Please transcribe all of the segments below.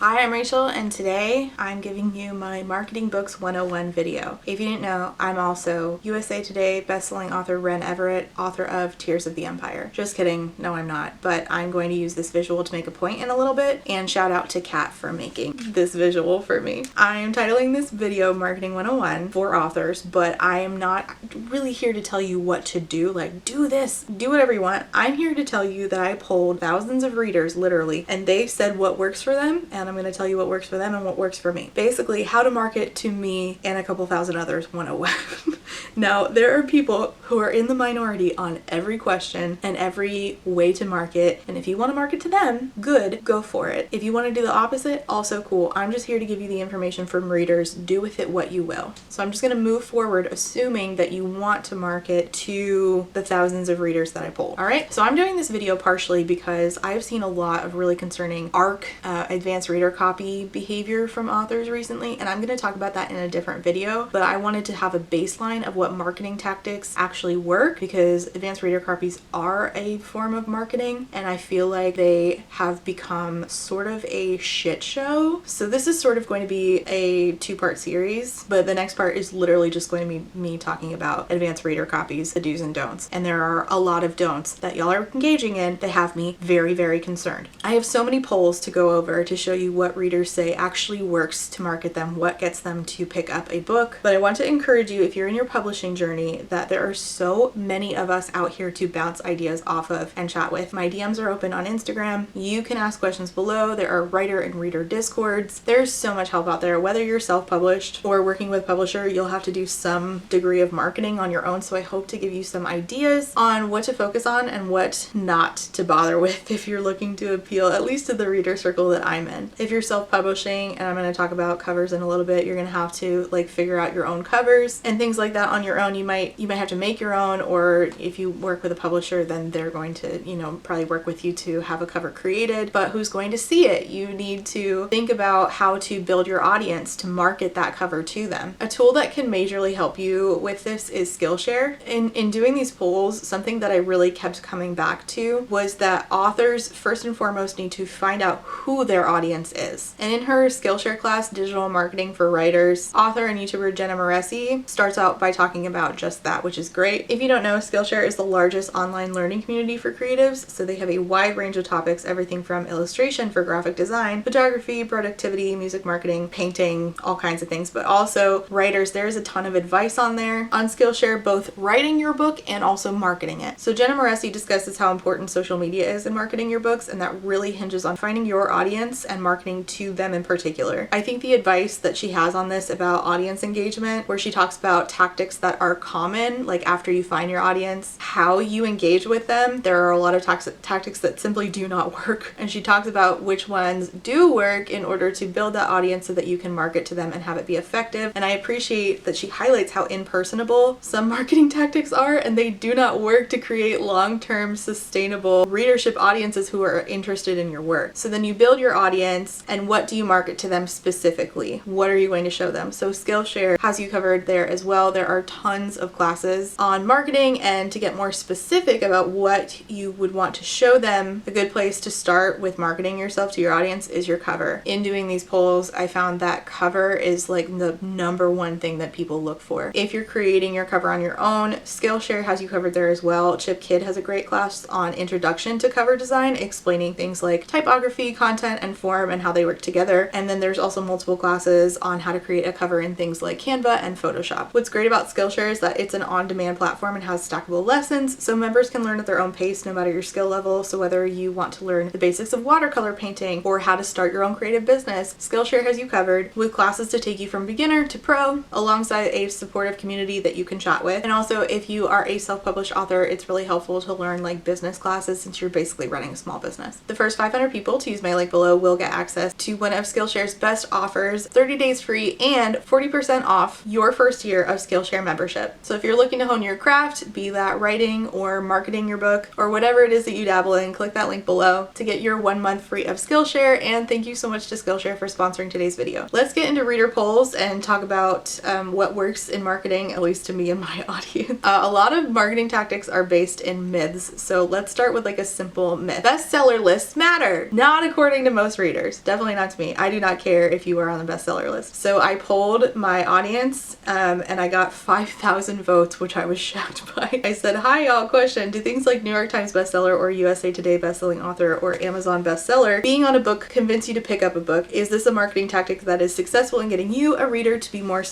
Hi, I'm Rachel, and today I'm giving you my Marketing Books 101 video. If you didn't know, I'm also USA Today bestselling author Ren Everett, author of Tears of the Empire. Just kidding, no I'm not, but I'm going to use this visual to make a point in a little bit, and shout out to Kat for making this visual for me. I'm titling this video Marketing 101 for authors, but I am not really here to tell you what to do, like do this, do whatever you want. I'm here to tell you that I polled thousands of readers, literally, and they said what works for them, and I'm going to tell you what works for them and what works for me. Basically, how to market to me and a couple thousand others 101. Now, there are people who are in the minority on every question and every way to market, and if you want to market to them, good, go for it. If you want to do the opposite, also cool. I'm just here to give you the information from readers. Do with it what you will. So I'm just going to move forward assuming that you want to market to the thousands of readers that I polled. Alright, so I'm doing this video partially because I've seen a lot of really concerning ARC, advanced reader copy behavior from authors recently, and I'm going to talk about that in a different video, but I wanted to have a baseline of what marketing tactics actually work because advanced reader copies are a form of marketing, and I feel like they have become sort of a shit show. So this is sort of going to be a two-part series, but the next part is literally just going to be me talking about advanced reader copies, the do's and don'ts, and there are a lot of don'ts that y'all are engaging in that have me very, very concerned. I have so many polls to go over to show you what readers say actually works to market them, what gets them to pick up a book. But I want to encourage you, if you're in your publishing journey, that there are so many of us out here to bounce ideas off of and chat with. My DMs are open on Instagram. You can ask questions below. There are writer and reader discords. There's so much help out there. Whether you're self-published or working with a publisher, you'll have to do some degree of marketing on your own. So I hope to give you some ideas on what to focus on and what not to bother with if you're looking to appeal at least to the reader circle that I'm in. If you're self-publishing, and I'm going to talk about covers in a little bit, you're going to have to like figure out your own covers and things like that on your own. You might have to make your own, or if you work with a publisher, then they're going to, probably work with you to have a cover created, but who's going to see it? You need to think about how to build your audience to market that cover to them. A tool that can majorly help you with this is Skillshare. In doing these polls, something that I really kept coming back to was that authors first and foremost need to find out who their audience is. And in her Skillshare class, Digital Marketing for Writers, author and YouTuber Jenna Moreci starts out by talking about just that, which is great. If you don't know, Skillshare is the largest online learning community for creatives, so they have a wide range of topics, everything from illustration for graphic design, photography, productivity, music marketing, painting, all kinds of things, but also writers. There's a ton of advice on there on Skillshare, both writing your book and also marketing it. So Jenna Moreci discusses how important social media is in marketing your books, and that really hinges on finding your audience and marketing to them in particular. I think the advice that she has on this about audience engagement, where she talks about tactics that are common, like after you find your audience, how you engage with them. There are a lot of tactics that simply do not work, and she talks about which ones do work in order to build that audience so that you can market to them and have it be effective. And I appreciate that she highlights how impersonable some marketing tactics are, and they do not work to create long-term sustainable readership audiences who are interested in your work. So then you build your audience, and what do you market to them specifically? What are you going to show them? So Skillshare has you covered there as well. There are tons of classes on marketing, and to get more specific about what you would want to show them, a good place to start with marketing yourself to your audience is your cover. In doing these polls, I found that cover is like the number one thing that people look for. If you're creating your cover on your own, Skillshare has you covered there as well. Chip Kidd has a great class on introduction to cover design, explaining things like typography, content, and form, and how they work together. And then there's also multiple classes on how to create a cover in things like Canva and Photoshop. What's great about Skillshare is that it's an on-demand platform and has stackable lessons, so members can learn at their own pace no matter your skill level. So whether you want to learn the basics of watercolor painting or how to start your own creative business, Skillshare has you covered with classes to take you from beginner to pro, alongside a supportive community that you can chat with. And also, if you are a self-published author, it's really helpful to learn like business classes since you're basically running a small business. The first 500 people to use my link below will get access to one of Skillshare's best offers, 30 days free and 40% off your first year of Skillshare Skillshare membership. So if you're looking to hone your craft, be that writing or marketing your book or whatever it is that you dabble in, click that link below to get your 1 month free of Skillshare. And thank you so much to Skillshare for sponsoring today's video. Let's get into reader polls and talk about what works in marketing, at least to me and my audience. A lot of marketing tactics are based in myths. So let's start with like a simple myth. Bestseller lists matter. Not according to most readers. Definitely not to me. I do not care if you are on the bestseller list. So I polled my audience and I got 5,000 votes, which I was shocked by. I said, hi y'all, question. Do things like New York Times bestseller or USA Today bestselling author or Amazon bestseller being on a book convince you to pick up a book? Is this a marketing tactic that is successful in getting you, a reader, to be more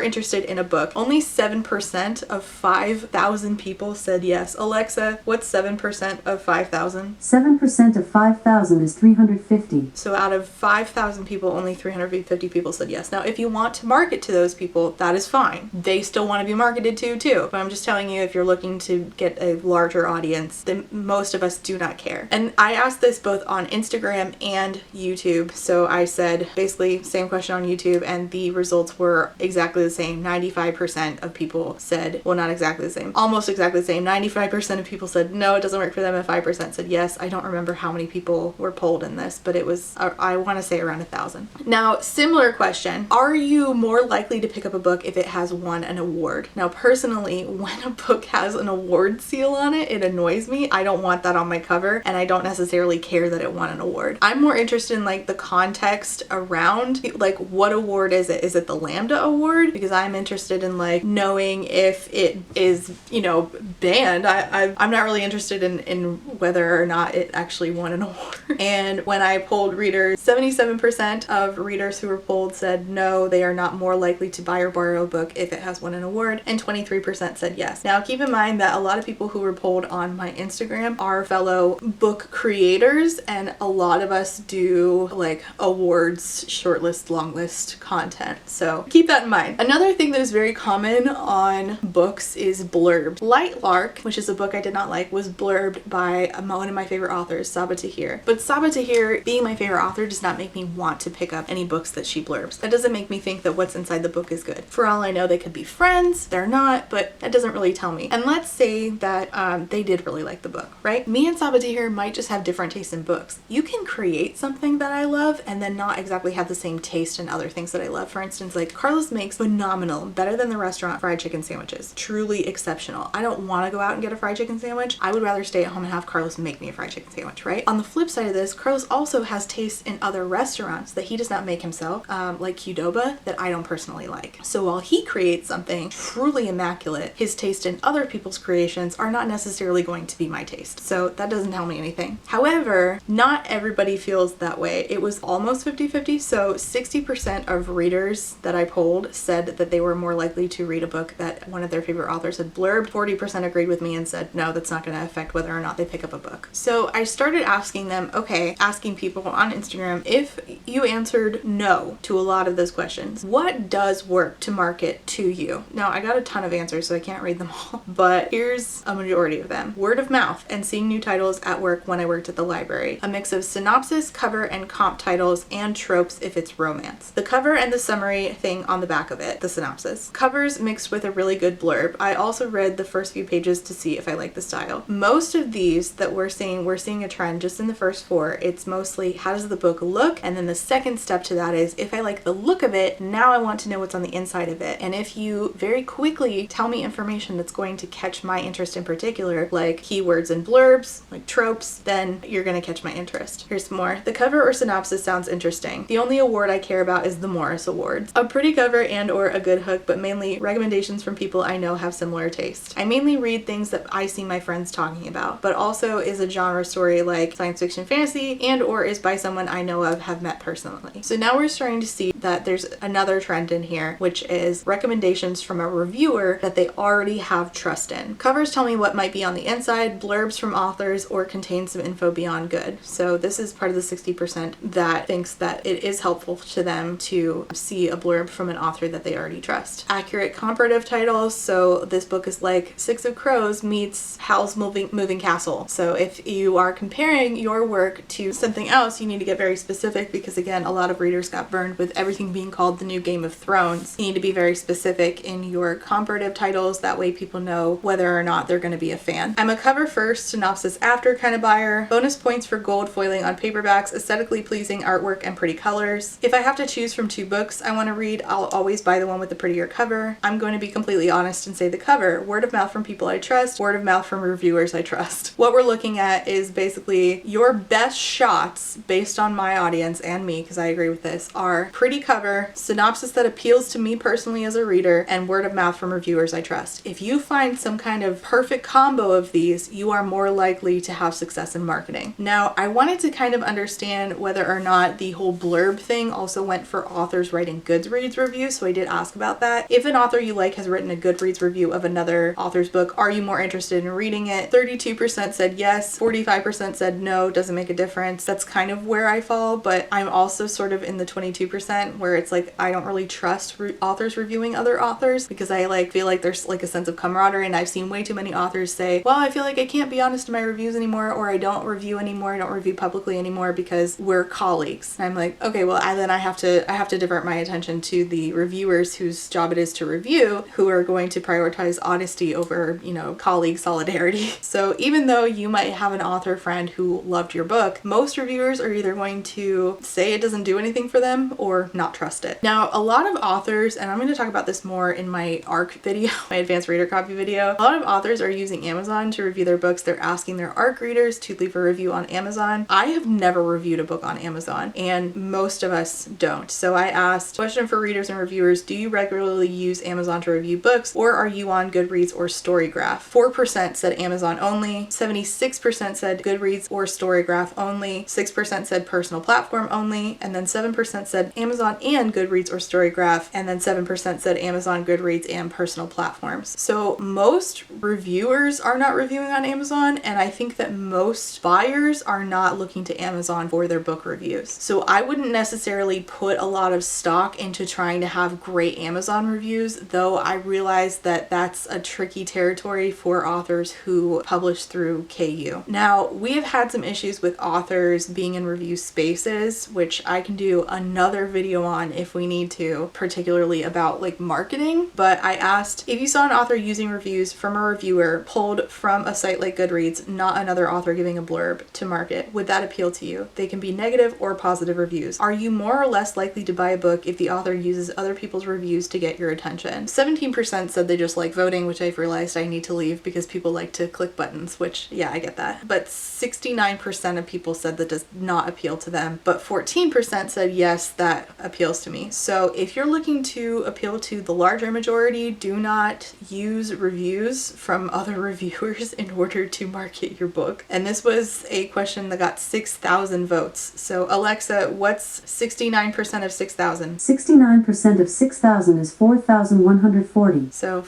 interested in a book? Only 7% of 5,000 people said yes. Alexa, what's 7% of 5,000? 7% of 5,000 is 350. So out of 5,000 people, only 350 people said yes. Now, if you want to market to those people, that is fine. They still want to be marketed to too. But I'm just telling you, if you're looking to get a larger audience, then most of us do not care. And I asked this both on Instagram and YouTube. So I said basically same question on YouTube and the results were exactly the same. 95% of people said, well, not exactly the same, almost exactly the same. 95% of people said no, it doesn't work for them, and 5% said yes. I don't remember how many people were polled in this, but it was, I want to say around 1,000. Now, similar question, are you more likely to pick up a book if it has won an award? Now, personally, when a book has an award seal on it, it annoys me. I don't want that on my cover, and I don't necessarily care that it won an award. I'm more interested in like the context around, like what award is it? Is it the Lambda Award? Because I'm interested in like knowing if it is, you know, banned. I'm not really interested in whether or not it actually won an award. And when I polled readers, 77% of readers who were polled said no, they are not more likely to buy or borrow a book if it has won an award, and 23% said yes. Now keep in mind that a lot of people who were polled on my Instagram are fellow book creators, and a lot of us do like awards, shortlist, long list content. So keep that in mind. Another thing that is very common on books is blurb. Light Lark, which is a book I did not like, was blurbed by one of my favorite authors, Saba Tahir. But Saba Tahir being my favorite author does not make me want to pick up any books that she blurbs. That doesn't make me think that what's inside the book is good. For all I know, they could be friends, they're not, but that doesn't really tell me. And let's say that they did really like the book, right? Me and Saba Tahir might just have different tastes in books. You can create something that I love and then not exactly have the same taste in other things that I love. For instance, like Carlos makes phenomenal, better than the restaurant, fried chicken sandwiches. Truly exceptional. I don't want to go out and get a fried chicken sandwich. I would rather stay at home and have Carlos make me a fried chicken sandwich, right? On the flip side of this, Carlos also has tastes in other restaurants that he does not make himself, like Qdoba, that I don't personally like. So while he creates something truly immaculate, his taste in other people's creations are not necessarily going to be my taste. So that doesn't tell me anything. However, not everybody feels that way. It was almost 50-50. So 60% of readers that I polled said that they were more likely to read a book that one of their favorite authors had blurbed. 40% agreed with me and said, no, that's not going to affect whether or not they pick up a book. So I started asking them, okay, asking people on Instagram, if you answered no to a lot of those questions, what does work to market to you? Now, I got a ton of answers, so I can't read them all, but here's a majority of them. Word of mouth and seeing new titles at work when I worked at the library. A mix of synopsis, cover, and comp titles, and tropes if it's romance. The cover and the summary thing on the back of it, the synopsis. Covers mixed with a really good blurb. I also read the first few pages to see if I like the style. Most of these that we're seeing a trend just in the first 4. It's mostly how does the book look, and then the second step to that is if I like the look of it, now I want to know what's on the inside of it. And if you very quickly tell me information that's going to catch my interest in particular, like keywords and blurbs, like tropes, then you're going to catch my interest. Here's some more. The cover or synopsis sounds interesting. The only award I care about is the Morris Awards. A pretty cover and or a good hook, but mainly recommendations from people I know have similar taste. I mainly read things that I see my friends talking about, but also is a genre story like science fiction fantasy and or is by someone I know of, have met personally. So now we're starting to see that there's another trend in here, which is recommendations from a reviewer that they already have trust in. Covers tell me what might be on the inside, blurbs from authors, or contain some info beyond good. So this is part of the 60% that thinks that it is helpful to them to see a blurb from an author that they already trust. Accurate comparative titles. So this book is like Six of Crows meets Howl's Moving Castle. So if you are comparing your work to something else, you need to get very specific because again, a lot of readers got burned with everything being called the new Game of Thrones. You need to be very specific specific in your comparative titles. That way people know whether or not they're going to be a fan. I'm a cover first, synopsis after kind of buyer. Bonus points for gold foiling on paperbacks, aesthetically pleasing artwork and pretty colors. If I have to choose from two books I want to read, I'll always buy the one with the prettier cover. I'm going to be completely honest and say the cover. Word of mouth from people I trust, word of mouth from reviewers I trust. What we're looking at is basically your best shots based on my audience and me, because I agree with this, are pretty cover, synopsis that appeals to me personally as a reader, and word of mouth from reviewers I trust. If you find some kind of perfect combo of these, you are more likely to have success in marketing. Now, I wanted to kind of understand whether or not the whole blurb thing also went for authors writing Goodreads reviews, so I did ask about that. If an author you like has written a Goodreads review of another author's book, are you more interested in reading it? 32% said yes, 45% said no, doesn't make a difference. That's kind of where I fall, but I'm also sort of in the 22% where it's like I don't really trust authors reviewing other authors, because I feel like there's a sense of camaraderie, and I've seen way too many authors say, well, I feel like I can't be honest in my reviews anymore, or I don't review anymore, I don't review publicly anymore because we're colleagues. And I'm like, okay, well, then I have to divert my attention to the reviewers whose job it is to review, who are going to prioritize honesty over, colleague solidarity. So even though you might have an author friend who loved your book, most reviewers are either going to say it doesn't do anything for them or not trust it. Now, a lot of authors, and I'm going to talk about this more in my ARC video, my advanced reader copy video, a lot of authors are using Amazon to review their books. They're asking their ARC readers to leave a review on Amazon. I have never reviewed a book on Amazon, and most of us don't. So I asked, question for readers and reviewers, do you regularly use Amazon to review books, or are you on Goodreads or Storygraph? 4% said Amazon only, 76% said Goodreads or Storygraph only, 6% said personal platform only, and then 7% said Amazon and Goodreads or Storygraph, and then 7% said Amazon, Goodreads, and personal platforms. So most reviewers are not reviewing on Amazon, and I think that most buyers are not looking to Amazon for their book reviews. So I wouldn't necessarily put a lot of stock into trying to have great Amazon reviews, though I realize that that's a tricky territory for authors who publish through KU. Now, we have had some issues with authors being in review spaces, which I can do another video on if we need to, particularly about marketing. But I asked, if you saw an author using reviews from a reviewer pulled from a site like Goodreads, not another author giving a blurb to market, would that appeal to you? They can be negative or positive reviews. Are you more or less likely to buy a book if the author uses other people's reviews to get your attention? 17% said they just like voting, which I've realized I need to leave because people like to click buttons, which, yeah, I get that. But 69% of people said that does not appeal to them, but 14% said yes, that appeals to me. So if you're looking to appeal to the larger majority, do not use reviews from other reviewers in order to market your book. And this was a question that got 6,000 votes. So Alexa, what's 69% of 6,000? 69% of 6,000 is 4,140. So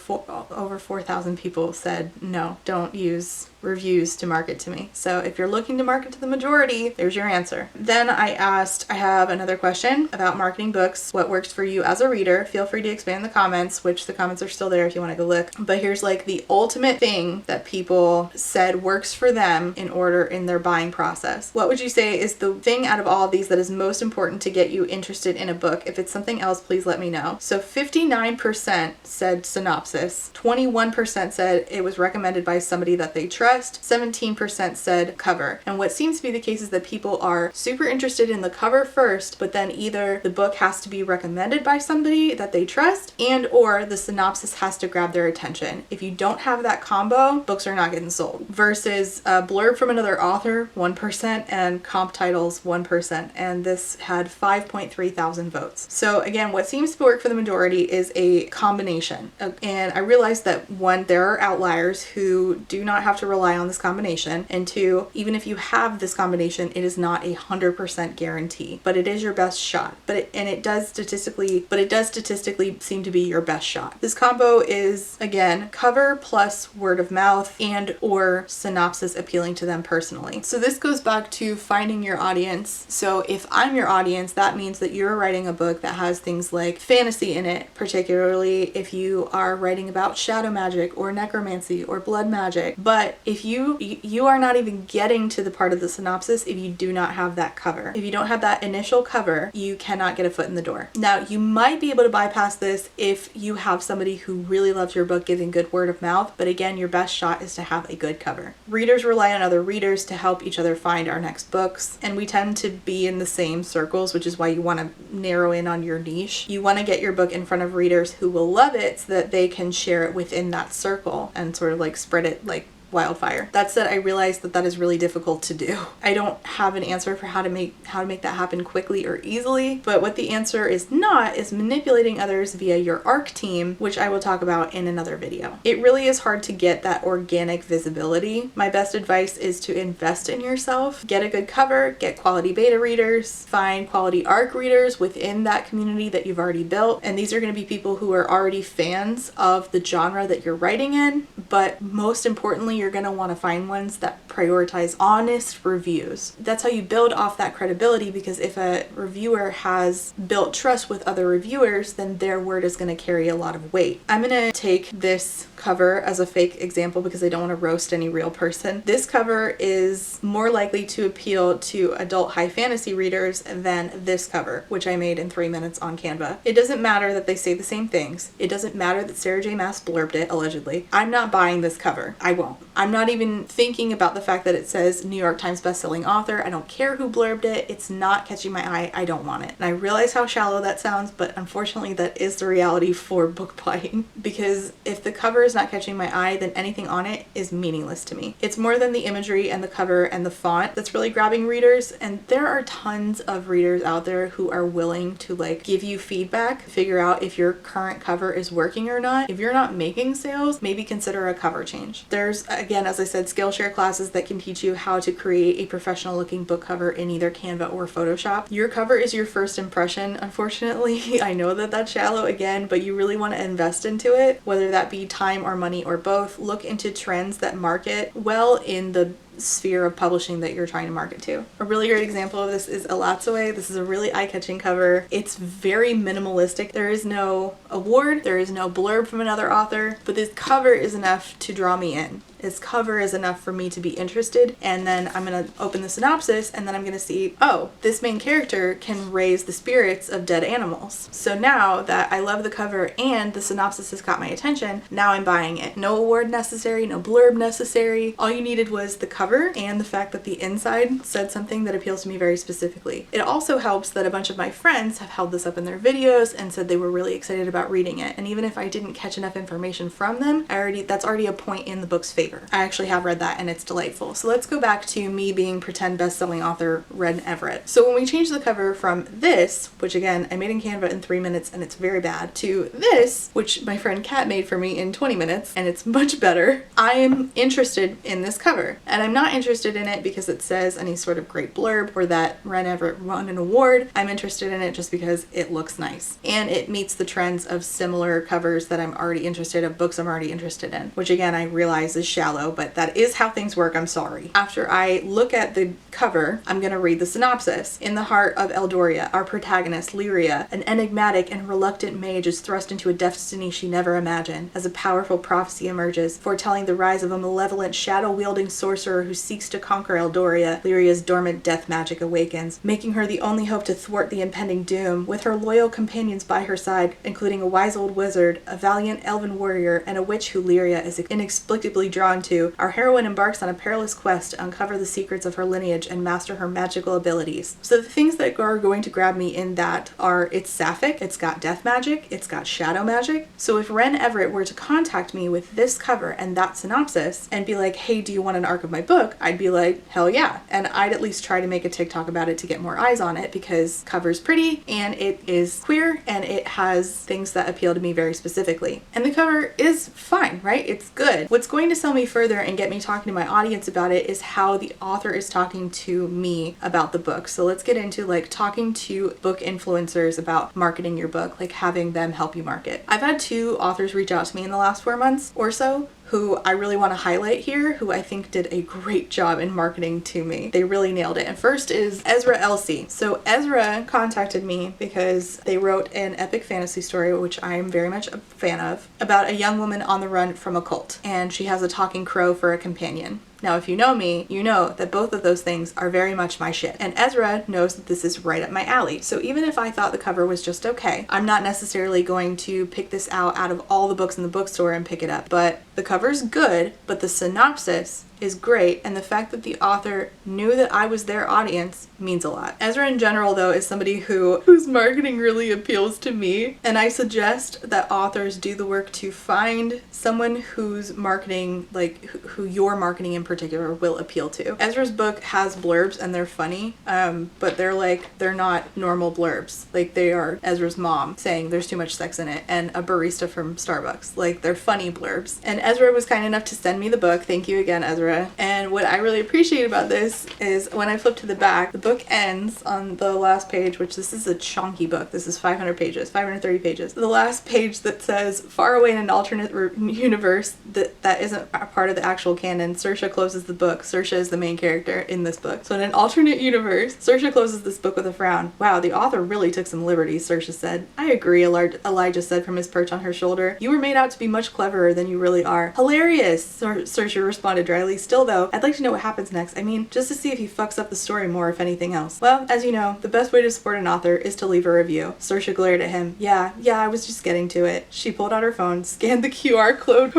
over 4,000 people said no, don't use reviews to market to me. So if you're looking to market to the majority, there's your answer. Then I have another question about marketing books. What works for you as a reader? Feel free to expand in the comments, which the comments are still there if you want to go look. But here's the ultimate thing that people said works for them in their buying process. What would you say is the thing out of all of these that is most important to get you interested in a book? If it's something else, please let me know. So 59% said synopsis, 21% said it was recommended by somebody that they trust, 17% said cover. And what seems to be the case is that people are super interested in the cover first, but then either the book has to be recommended by somebody that they trust, and or the synopsis has to grab their attention. If you don't have that combo, books are not getting sold. Versus a blurb from another author, 1%, and comp titles, 1%. And this had 5.3 thousand votes. So again, what seems to work for the majority is a combination. And I realize that one, there are outliers who do not have to rely on this combination, and two, even if you have this combination, it is not 100% guarantee, but it is your best shot. It does statistically seem to be your best shot. This combo is, again, cover plus word of mouth and or synopsis appealing to them personally. So this goes back to finding your audience. So if I'm your audience, that means that you're writing a book that has things like fantasy in it, particularly if you are writing about shadow magic or necromancy or blood magic, but If you are not even getting to the part of the synopsis if you do not have that cover. If you don't have that initial cover, you cannot get a foot in the door. Now, you might be able to bypass this if you have somebody who really loves your book giving good word of mouth, but again, your best shot is to have a good cover. Readers rely on other readers to help each other find our next books, and we tend to be in the same circles, which is why you want to narrow in on your niche. You want to get your book in front of readers who will love it so that they can share it within that circle and sort of like spread it like wildfire. That said, I realize that that is really difficult to do. I don't have an answer for how to make that happen quickly or easily, but what the answer is not is manipulating others via your ARC team, which I will talk about in another video. It really is hard to get that organic visibility. My best advice is to invest in yourself, get a good cover, get quality beta readers, find quality ARC readers within that community that you've already built, and these are going to be people who are already fans of the genre that you're writing in, but most importantly, you're going to want to find ones that prioritize honest reviews. That's how you build off that credibility, because if a reviewer has built trust with other reviewers, then their word is going to carry a lot of weight. I'm going to take this cover as a fake example because I don't want to roast any real person. This cover is more likely to appeal to adult high fantasy readers than this cover, which I made in 3 minutes on Canva. It doesn't matter that they say the same things. It doesn't matter that Sarah J. Maas blurbed it, allegedly. I'm not buying this cover. I won't. I'm not even thinking about the fact that it says New York Times bestselling author. I don't care who blurbed it. It's not catching my eye. I don't want it. And I realize how shallow that sounds, but unfortunately that is the reality for book buying, because if the cover is not catching my eye, then anything on it is meaningless to me. It's more than the imagery and the cover and the font that's really grabbing readers, and there are tons of readers out there who are willing to like give you feedback, figure out if your current cover is working or not. If you're not making sales, maybe consider a cover change. There's, again, as I said, Skillshare classes that can teach you how to create a professional looking book cover in either Canva or Photoshop. Your cover is your first impression, unfortunately. I know that that's shallow again, but you really want to invest into it, whether that be time or money or both. Look into trends that market well in the sphere of publishing that you're trying to market to. A really great example of this is Elatsaway. This is a really eye-catching cover. It's very minimalistic. There is no award, there is no blurb from another author, but this cover is enough to draw me in. This cover is enough for me to be interested, and then I'm going to open the synopsis and then I'm going to see, oh, this main character can raise the spirits of dead animals. So now that I love the cover and the synopsis has caught my attention, now I'm buying it. No award necessary, no blurb necessary. All you needed was the cover and the fact that the inside said something that appeals to me very specifically. It also helps that a bunch of my friends have held this up in their videos and said they were really excited about reading it. And even if I didn't catch enough information from them, that's already a point in the book's favor. I actually have read that and it's delightful. So let's go back to me being pretend best-selling author Ren Everett. So when we change the cover from this, which again I made in Canva in 3 minutes and it's very bad, to this, which my friend Kat made for me in 20 minutes and it's much better, I am interested in this cover. And I'm not interested in it because it says any sort of great blurb or that Ren Everett won an award. I'm interested in it just because it looks nice and it meets the trends of similar covers that I'm already interested in, books I'm already interested in, which again I realize is shallow, but that is how things work. I'm sorry. After I look at the cover, I'm going to read the synopsis. In the heart of Eldoria, our protagonist, Lyria, an enigmatic and reluctant mage, is thrust into a destiny she never imagined as a powerful prophecy emerges, foretelling the rise of a malevolent, shadow-wielding sorcerer who seeks to conquer Eldoria. Lyria's dormant death magic awakens, making her the only hope to thwart the impending doom. With her loyal companions by her side, including a wise old wizard, a valiant elven warrior, and a witch who Lyria is inexplicably drawn to, our heroine embarks on a perilous quest to uncover the secrets of her lineage and master her magical abilities. So the things that are going to grab me in that are, it's sapphic, it's got death magic, it's got shadow magic. So if Ren Everett were to contact me with this cover and that synopsis and be like, hey, do you want an arc of my book? I'd be like, hell yeah. And I'd at least try to make a TikTok about it to get more eyes on it, because cover's pretty and it is queer and it has things that appeal to me very specifically. And the cover is fine, right? It's good. What's going to sell me further and get me talking to my audience about it is how the author is talking to me about the book. So let's get into like talking to book influencers about marketing your book, like having them help you market. I've had 2 authors reach out to me in the last 4 months or so who I really want to highlight here, who I think did a great job in marketing to me. They really nailed it. And first is Ezra Elsie. So Ezra contacted me because they wrote an epic fantasy story, which I am very much a fan of, about a young woman on the run from a cult. And she has a talking crow for a companion. Now, if you know me, you know that both of those things are very much my shit. And Ezra knows that this is right up my alley. So even if I thought the cover was just okay, I'm not necessarily going to pick this out of all the books in the bookstore and pick it up. But the cover's good, but the synopsis is great, and the fact that the author knew that I was their audience means a lot. Ezra in general, though, is somebody whose marketing really appeals to me, and I suggest that authors do the work to find someone whose marketing, like who your marketing in particular will appeal to. Ezra's book has blurbs and they're funny, but they're not normal blurbs. Like, they are Ezra's mom saying there's too much sex in it and a barista from Starbucks. Like, they're funny blurbs. And Ezra was kind enough to send me the book. Thank you again, Ezra. And what I really appreciate about this is when I flip to the back, the book ends on the last page, which this is a chunky book. This is 500 pages, 530 pages. The last page that says, far away in an alternate universe that isn't a part of the actual canon, Saoirse closes the book. Saoirse is the main character in this book. So in an alternate universe, Saoirse closes this book with a frown. Wow, the author really took some liberties, Saoirse said. I agree, Elijah said from his perch on her shoulder. You were made out to be much cleverer than you really are. Hilarious, Saoirse responded dryly. Still though, I'd like to know what happens next. I mean, just to see if he fucks up the story more, if anything else. Well, as you know, the best way to support an author is to leave a review. Saoirse glared at him. Yeah, I was just getting to it. She pulled out her phone, scanned the QR code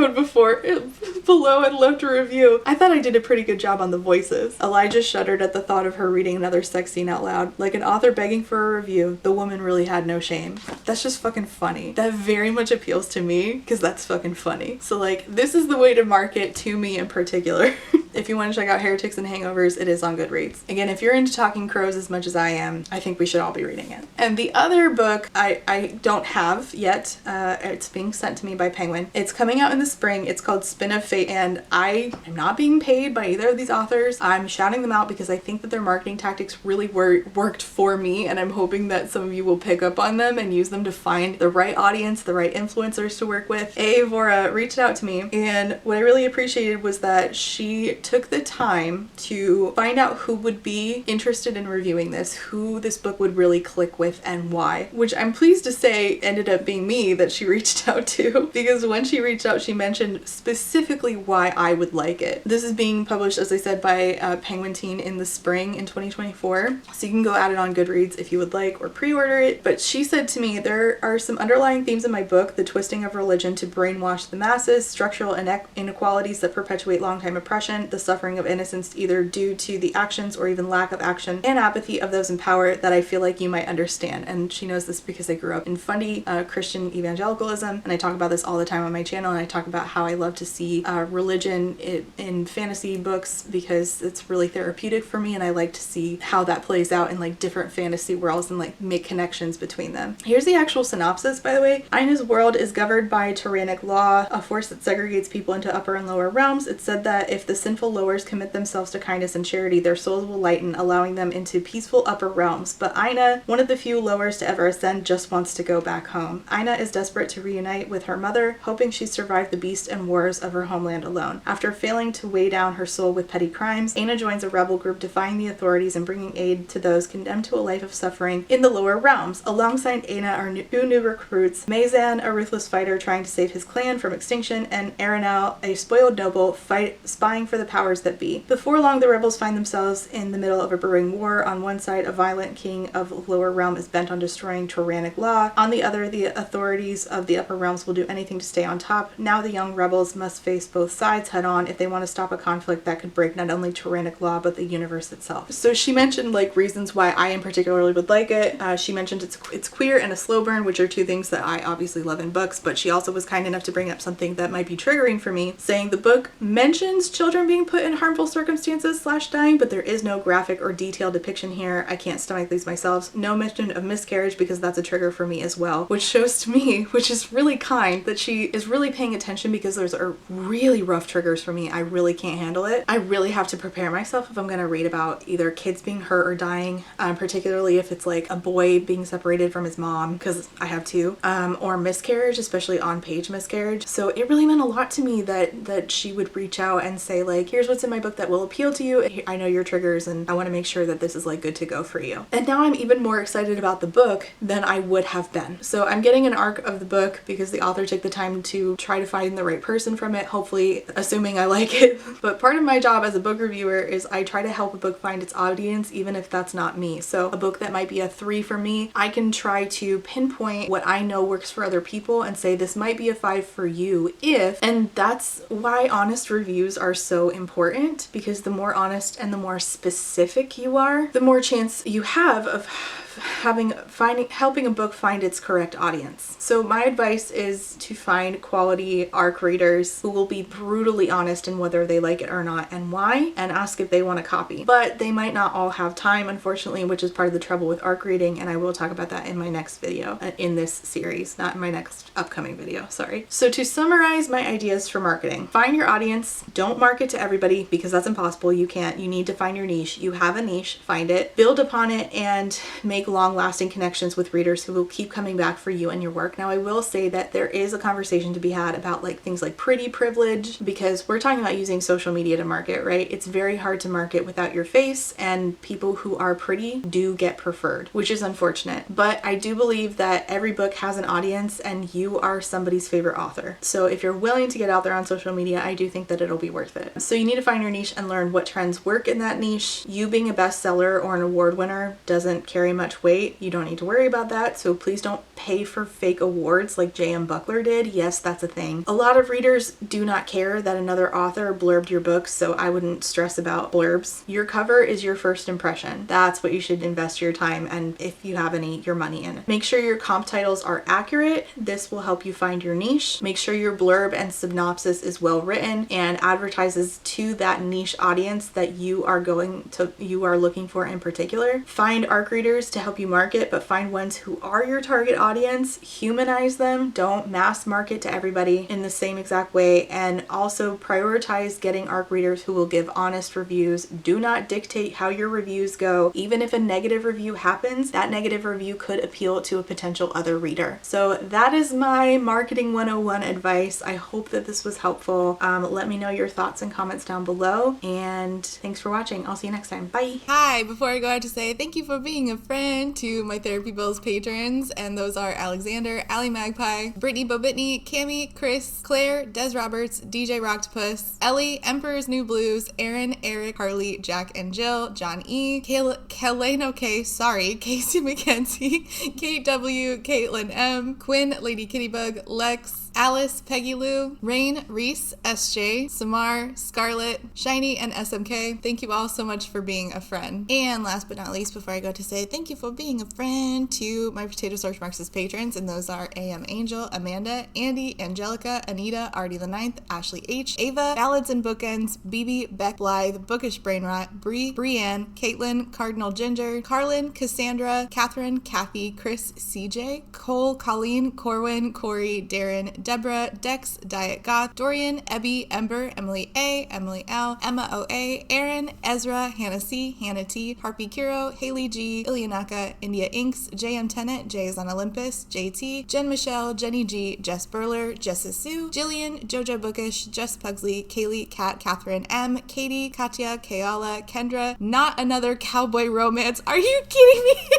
below and left a review. I thought I did a pretty good job on the voices. Elijah shuddered at the thought of her reading another sex scene out loud. Like an author begging for a review, the woman really had no shame. That's just fucking funny. That very much appeals to me because that's fucking funny. So like, this is the way to market to me in particular. If you want to check out Heretics and Hangovers, it is on Goodreads. Again, if you're into Talking Crows as much as I am, I think we should all be reading it. And the other book I don't have yet, it's being sent to me by Penguin. It's coming out in the spring. It's called Spin of Fate, and I am not being paid by either of these authors. I'm shouting them out because I think that their marketing tactics really worked for me, and I'm hoping that some of you will pick up on them and use them to find the right audience, the right influencers to work with. Vora reached out to me, and what I really appreciated was that she took the time to find out who would be interested in reviewing this, who this book would really click with and why, which I'm pleased to say ended up being me that she reached out to, because when she reached out she mentioned specifically why I would like it. This is being published, as I said, by Penguin Teen in the spring in 2024, so you can go at it on Goodreads if you would like, or pre-order it. But she said to me, there are some underlying themes in my book: the twisting of religion to brainwash the masses, structural inequalities that perpetuate long-time oppression, the suffering of innocence either due to the actions or even lack of action, and apathy of those in power that I feel like you might understand. And she knows this because I grew up in fundy Christian evangelicalism, and I talk about this all the time on my channel, and I talk about how I love to see religion in fantasy books because it's really therapeutic for me, and I like to see how that plays out in like different fantasy worlds and like make connections between them. Here's the actual synopsis, by the way. Ina's world is governed by tyrannic law, a force that segregates people into upper and lower realms. It's said that if the sinful lowers commit themselves to kindness and charity, their souls will lighten, allowing them into peaceful upper realms. But Ina, one of the few lowers to ever ascend, just wants to go back home. Ina is desperate to reunite with her mother, hoping she survived the beast and wars of her homeland alone. After failing to weigh down her soul with petty crimes, Ina joins a rebel group defying the authorities and bringing aid to those condemned to a life of suffering in the lower realms. Alongside Ina are two new recruits: Maizan, a ruthless fighter trying to save his clan from extinction, and Aranel, a spoiled noble spying for the powers that be. Before long, the rebels find themselves in the middle of a brewing war. On one side, a violent king of lower realm is bent on destroying tyrannic law. On the other, the authorities of the upper realms will do anything to stay on top. Now the young rebels must face both sides head on if they want to stop a conflict that could break not only tyrannic law but the universe itself. So she mentioned like reasons why I in particularly would like it. She mentioned it's queer and a slow burn, which are two things that I obviously love in books, but she also was kind enough to bring up something that might be triggering for me, saying the book mentions children being being put in harmful circumstances / dying, but there is no graphic or detailed depiction here. I can't stomach these myself. No mention of miscarriage because that's a trigger for me as well, which shows to me, which is really kind, that she is really paying attention because those are really rough triggers for me. I really can't handle it. I really have to prepare myself if I'm going to read about either kids being hurt or dying, particularly if it's like a boy being separated from his mom, because I have two, or miscarriage, especially on-page miscarriage. So it really meant a lot to me that she would reach out and say like, here's what's in my book that will appeal to you. I know your triggers and I want to make sure that this is like good to go for you. And now I'm even more excited about the book than I would have been. So I'm getting an arc of the book because the author took the time to try to find the right person from it, hopefully assuming I like it. But part of my job as a book reviewer is I try to help a book find its audience, even if that's not me. So a book that might be a 3 for me, I can try to pinpoint what I know works for other people and say this might be a 5 for you if, and that's why honest reviews are so important, because the more honest and the more specific you are, the more chance you have of helping a book find its correct audience. So my advice is to find quality ARC readers who will be brutally honest in whether they like it or not and why, and ask if they want a copy. But they might not all have time, unfortunately, which is part of the trouble with ARC reading, and I will talk about that in my next video in this series, not in my next upcoming video, sorry. So to summarize my ideas for marketing, find your audience. Don't market to everybody because that's impossible. You can't. You need to find your niche. You have a niche, find it, build upon it, and make long-lasting connections with readers who will keep coming back for you and your work. Now, I will say that there is a conversation to be had about like things like pretty privilege, because we're talking about using social media to market, right? It's very hard to market without your face, and people who are pretty do get preferred, which is unfortunate. But I do believe that every book has an audience and you are somebody's favorite author. So if you're willing to get out there on social media, I do think that it'll be worth it. So you need to find your niche and learn what trends work in that niche. You being a bestseller or an award winner doesn't carry much weight. You don't need to worry about that. So please don't pay for fake awards like J.M. Buckler did. Yes, that's a thing. A lot of readers do not care that another author blurbed your book, so I wouldn't stress about blurbs. Your cover is your first impression. That's what you should invest your time and, if you have any, your money in. Make sure your comp titles are accurate. This will help you find your niche. Make sure your blurb and synopsis is well written and advertises to that niche audience that you are looking for in particular. Find ARC readers to help you market, but find ones who are your target audience. Humanize them. Don't mass market to everybody in the same exact way, and also prioritize getting ARC readers who will give honest reviews. Do not dictate how your reviews go. Even if a negative review happens, that negative review could appeal to a potential other reader. So that is my marketing 101 advice. I hope that this was helpful. Let me know your thoughts and comments down below, and thanks for watching. I'll see you next time. Bye. Hi, before I go out to say thank you for being a friend to my Therapy Bills patrons, and those are Alexander, Allie Magpie, Brittany Bobitney, Cami, Chris, Claire, Des Roberts, DJ Rocktopus, Ellie, Emperor's New Blues, Aaron, Eric, Harley, Jack and Jill, John E, Kaleno K, sorry, Casey McKenzie, Kate W, Caitlin M, Quinn, Lady Kittybug, Lex, Alice, Peggy Lou, Rain, Reese, SJ, Samar, Scarlett, Shiny, and SMK. Thank you all so much for being a friend. And last but not least, before I go to say thank you for being a friend to my Potato Starch Marxist patrons, and those are AM Angel, Amanda, Andy, Angelica, Anita, Artie the Ninth, Ashley H, Ava, Ballads and Bookends, BB, Beck, Blythe, Bookish Brainrot, Bree, Brianne, Caitlin, Cardinal Ginger, Carlin, Cassandra, Catherine, Kathy, Chris, CJ, Cole, Colleen, Corwin, Corey, Darren, Deborah, Dex, Diet Goth, Dorian, Ebby, Ember, Emily A, Emily L, Emma O.A, Aaron, Ezra, Hannah C, Hannah T, Harpy Kuro, Haley G, Ilianaka, India Inks, JM Tennant, Jay is on Olympus, JT, Jen Michelle, Jenny G, Jess Burler, Jessa Sue, Jillian, Jojo Bookish, Jess Pugsley, Kaylee, Kat, Catherine M, Katie, Katya, Kayala, Kendra, Not Another Cowboy Romance. Are you kidding me?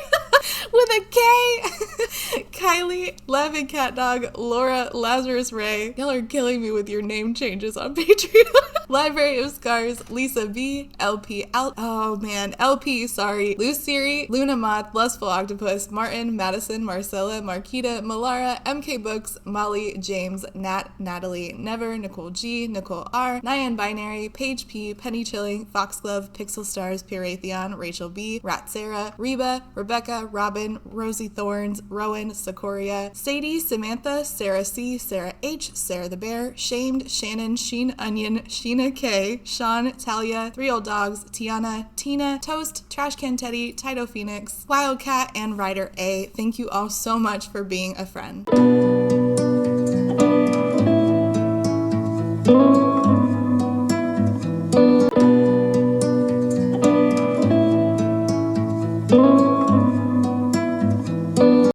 With a K. Kylie, Lev and Cat Dog, Laura, Lazarus Ray. Y'all are killing me with your name changes on Patreon. Library of Scars, Lisa B, LP, LP, sorry, Luciri, Luna Moth, Lustful Octopus, Martin, Madison, Marcella, Marquita, Malara, MK Books, Molly, James, Nat, Natalie, Never, Nicole G, Nicole R, Nyan Binary, Paige P, Penny Chilling, Foxglove, Pixel Stars, Piratheon, Rachel B, Rat Sarah, Reba, Rebecca, Robin, Rosie Thorns, Rowan, Socoria, Sadie, Samantha, Sarah C, Sarah H, Sarah the Bear, Shamed, Shannon, Sheen Onion, Sheen Nina K, Sean, Talia, 3 Old Dogs, Tiana, Tina, Toast, Trash Can Teddy, Tito Phoenix, Wildcat, and Ryder A. Thank you all so much for being a friend.